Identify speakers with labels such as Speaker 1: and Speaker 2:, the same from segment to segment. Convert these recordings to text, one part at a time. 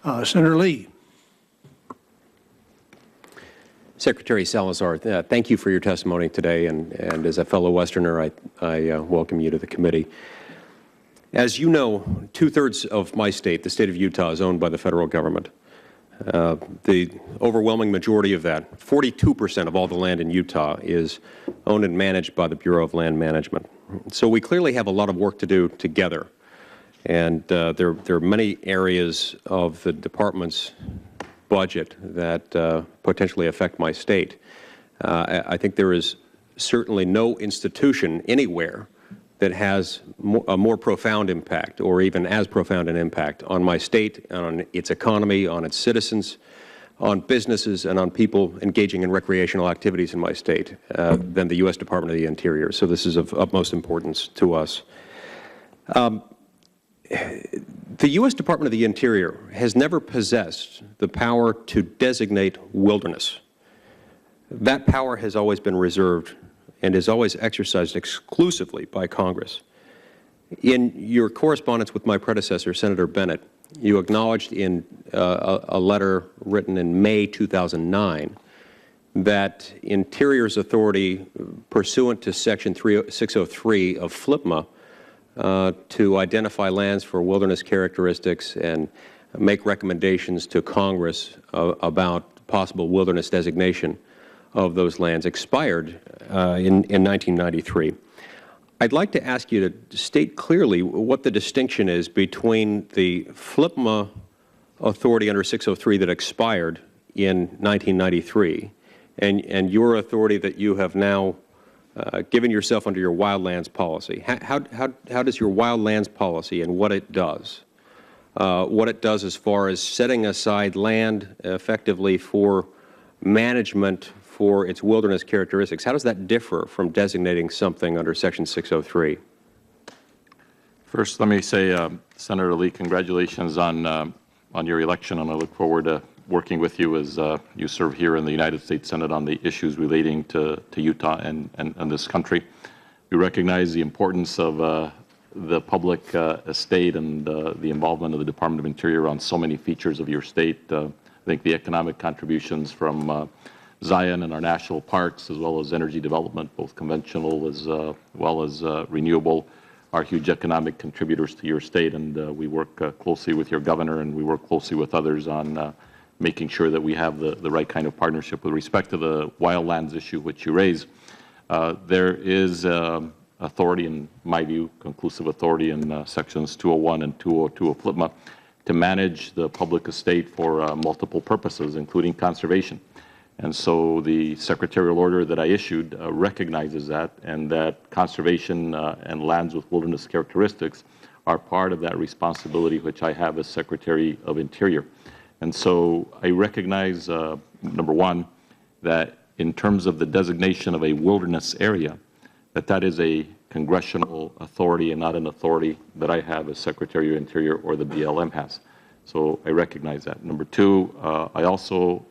Speaker 1: Senator Lee.
Speaker 2: Secretary Salazar, thank you for your testimony today, and as a fellow Westerner, I welcome you to the committee. As you know, 2/3 of my state, the state of Utah, is owned by the federal government. The overwhelming majority of that, 42% of all the land in Utah, is owned and managed by the Bureau of Land Management. So we clearly have a lot of work to do together, and there are many areas of the department's budget that potentially affect my state. I think there is certainly no institution anywhere that has a more profound impact, or even as profound an impact, on my state, on its economy, on its citizens, on businesses, and on people engaging in recreational activities in my state than the U.S. Department of the Interior. So this is of utmost importance to us. The U.S. Department of the Interior has never possessed the power to designate wilderness. That power has always been reserved and is always exercised exclusively by Congress. In your correspondence with my predecessor, Senator Bennett, you acknowledged in a letter written in May 2009 that Interior's authority, pursuant to Section 603 of FLPMA, to identify lands for wilderness characteristics and make recommendations to Congress about possible wilderness designation of those lands, expired in 1993. I'd like to ask you to state clearly what the distinction is between the FLPMA authority under 603 that expired in 1993 and your authority that you have now given yourself under your wildlands policy. How does your wildlands policy and what it does as far as setting aside land effectively for management for its wilderness characteristics, how does that differ from designating something under Section 603?
Speaker 3: First, let me say, Senator Lee, congratulations on your election, and I look forward to working with you as you serve here in the United States Senate on the issues relating to Utah and this country. We recognize the importance of the public estate and the involvement of the Department of Interior on so many features of your state. I think the economic contributions from Zion and our national parks, as well as energy development, both conventional as well as renewable, are huge economic contributors to your state, and we work closely with your governor, and we work closely with others on making sure that we have the right kind of partnership. With respect to the wildlands issue which you raise, there is authority, in my view, conclusive authority in Sections 201 and 202 of FLPMA to manage the public estate for multiple purposes, including conservation. And so the secretarial order that I issued recognizes that, and that conservation and lands with wilderness characteristics are part of that responsibility which I have as Secretary of Interior. And so I recognize, number one, that in terms of the designation of a wilderness area, that is a congressional authority and not an authority that I have as Secretary of Interior or the BLM has. So I recognize that. Number two, I also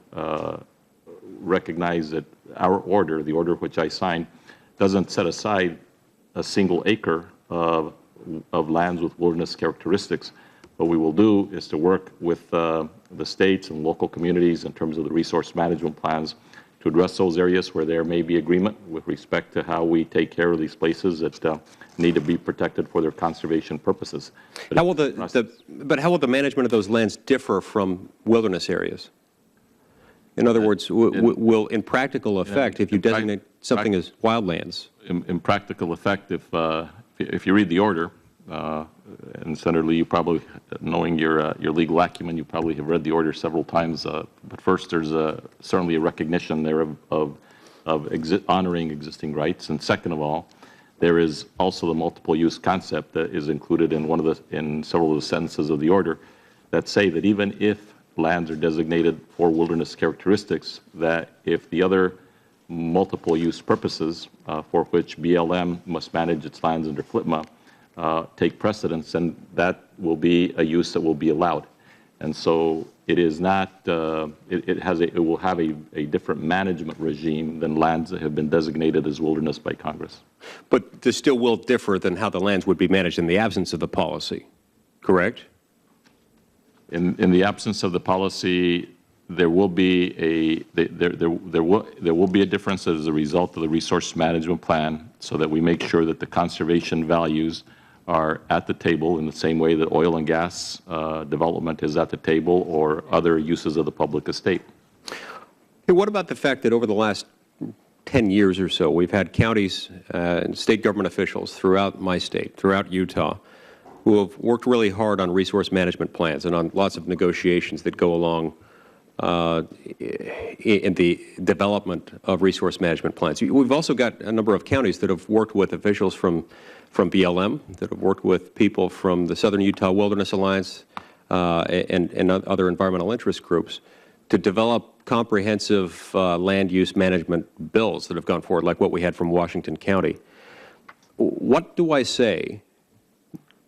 Speaker 3: recognize that our order, the order which I signed, doesn't set aside a single acre of lands with wilderness characteristics. What we will do is to work with the states and local communities in terms of the resource management plans to address those areas where there may be agreement with respect to how we take care of these places that need to be protected for their conservation purposes.
Speaker 2: But how will the management of those lands differ from wilderness areas? In other words, will in practical effect, if you designate something as wildlands?
Speaker 3: In practical effect, if you read the order, and Senator Lee, you probably, knowing your legal acumen, you probably have read the order several times. But first, there's certainly a recognition there of honoring existing rights, and second of all, there is also the multiple use concept that is included in several of the sentences of the order that say that even if lands are designated for wilderness characteristics, that if the other multiple use purposes for which BLM must manage its lands under FLPMA take precedence, and that will be a use that will be allowed. And so it is not, it will have a different management regime than lands that have been designated as wilderness by Congress.
Speaker 2: But this still will differ than how the lands would be managed in the absence of the policy, correct?
Speaker 3: In the absence of the policy, there will be a difference as a result of the resource management plan, so that we make sure that the conservation values are at the table in the same way that oil and gas development is at the table, or other uses of the public estate.
Speaker 2: Hey, what about the fact that over the last 10 years or so, we've had counties and state government officials throughout my state, throughout Utah, who have worked really hard on resource management plans and on lots of negotiations that go along in the development of resource management plans. We've also got a number of counties that have worked with officials from BLM, that have worked with people from the Southern Utah Wilderness Alliance and other environmental interest groups to develop comprehensive land use management bills that have gone forward, like what we had from Washington County. What do I say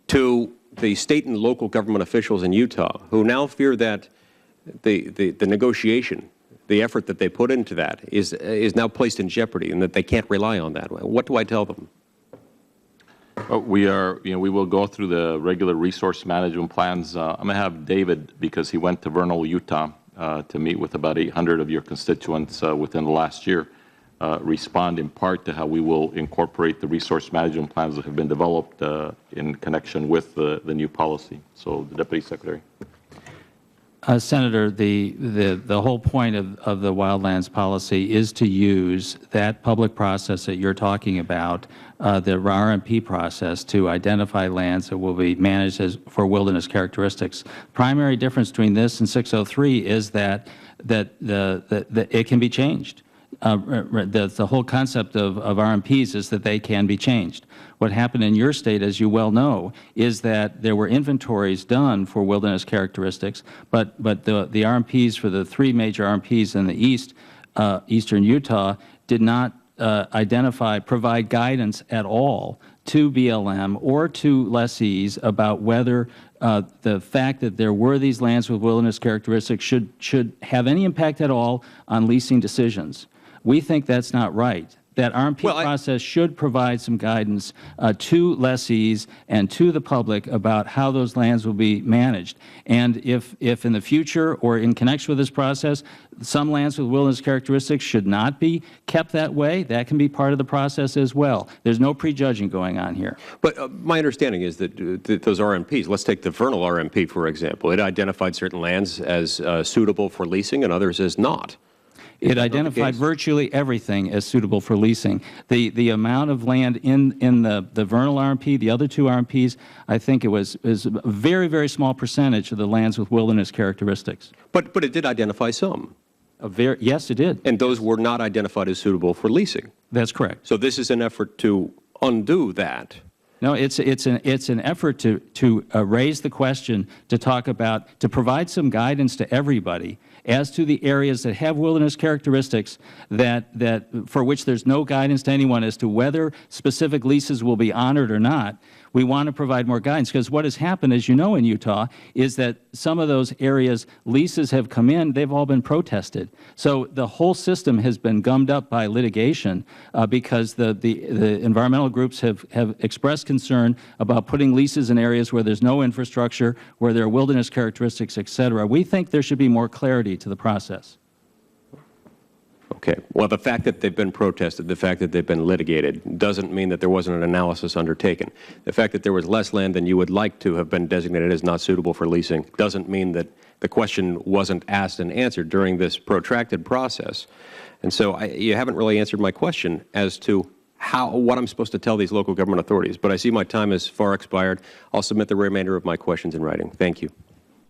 Speaker 2: to the state and local government officials in Utah who now fear that the negotiation, the effort that they put into that is now placed in jeopardy, and that they can't rely on that? What do I tell them?
Speaker 3: We will go through the regular resource management plans. I'm going to have David, because he went to Vernal, Utah, to meet with about 800 of your constituents within the last year, respond in part to how we will incorporate the resource management plans that have been developed in connection with the new policy. So, the Deputy Secretary.
Speaker 1: Senator, the whole point of the wildlands policy is to use that public process that you're talking about, the RMP process, to identify lands that will be managed for wilderness characteristics. Primary difference between this and 603 is that it can be changed. The whole concept of RMPs is that they can be changed. What happened in your state, as you well know, is that there were inventories done for wilderness characteristics, but the RMPs for the three major RMPs in the eastern Utah did not provide guidance at all to BLM or to lessees about whether the fact that there were these lands with wilderness characteristics should have any impact at all on leasing decisions. We think that's not right. That RMP process should provide some guidance to lessees and to the public about how those lands will be managed. And if in the future or in connection with this process, some lands with wilderness characteristics should not be kept that way, that can be part of the process as well. There's no prejudging going on here.
Speaker 2: But my understanding is that those RMPs, let's take the Vernal RMP, for example, it identified certain lands as suitable for leasing and others as not.
Speaker 1: It identified virtually everything as suitable for leasing. The amount of land in the Vernal RMP, the other two RMPs, I think it was a very, very small percentage of the lands with wilderness characteristics.
Speaker 2: But it did identify some.
Speaker 1: Yes, it did.
Speaker 2: And those were not identified as suitable for leasing.
Speaker 1: That's correct.
Speaker 2: So this is an effort to undo that.
Speaker 1: No, it's an effort to raise the question, to provide some guidance to everybody as to the areas that have wilderness characteristics for which there's no guidance to anyone as to whether specific leases will be honored or not. We want to provide more guidance, because what has happened, as you know, in Utah, is that some of those areas, leases have come in, they've all been protested. So the whole system has been gummed up by litigation because the environmental groups have expressed concern about putting leases in areas where there's no infrastructure, where there are wilderness characteristics, et cetera. We think there should be more clarity to the process.
Speaker 2: Okay. Well, the fact that they've been protested, the fact that they've been litigated, doesn't mean that there wasn't an analysis undertaken. The fact that there was less land than you would like to have been designated as not suitable for leasing doesn't mean that the question wasn't asked and answered during this protracted process. And so you haven't really answered my question as to what I'm supposed to tell these local government authorities. But I see my time has far expired. I'll submit the remainder of my questions in writing. Thank you.